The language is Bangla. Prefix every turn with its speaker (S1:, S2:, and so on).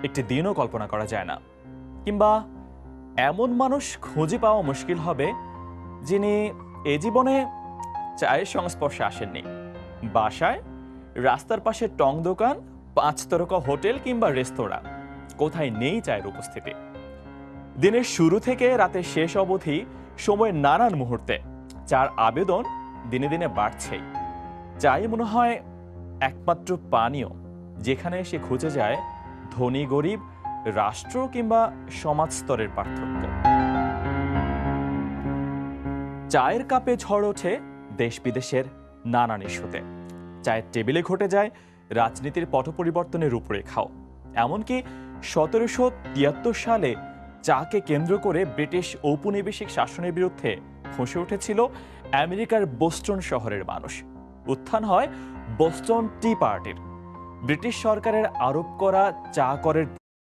S1: একটি দিনও কল্পনা করা যায় না। কিংবা এমন মানুষ খুঁজে পাওয়া মুশকিল হবে যিনি এ জীবনে চায়ের সংস্পর্শে আসেননি। বাসায়, রাস্তার পাশে টং দোকান, 5 তারকা হোটেল কিংবা রেস্তোরাঁ, কোথায় নেই চায়ের উপস্থিতি। দিনের শুরু থেকে রাতের শেষ অবধি সময়ের নানান মুহূর্তে চার আবেদন দিনে দিনে বাড়ছেই। চাই মনে হয় একমাত্র পানীয় যেখানে সে খুঁজে যায় ধনী গরিব, রাষ্ট্র কিংবা সমাজ স্তরের পার্থক্য। চায়ের কাপে ঝড় ওঠে দেশ বিদেশের নানান ইস্যুতে। চায়ের টেবিলে ঘটে যায় রাজনীতির পট পরিবর্তনের রূপরেখাও। এমনকি 1773 সালে চাকে কেন্দ্র করে ব্রিটিশ ঔপনিবেশিক শাসনের বিরুদ্ধে ফুঁসে উঠেছিল আমেরিকার বোস্টন শহরের মানুষ। উত্থান হয় বোস্টন টি পার্টির। ব্রিটিশ সরকারের আরোপ করা চা করের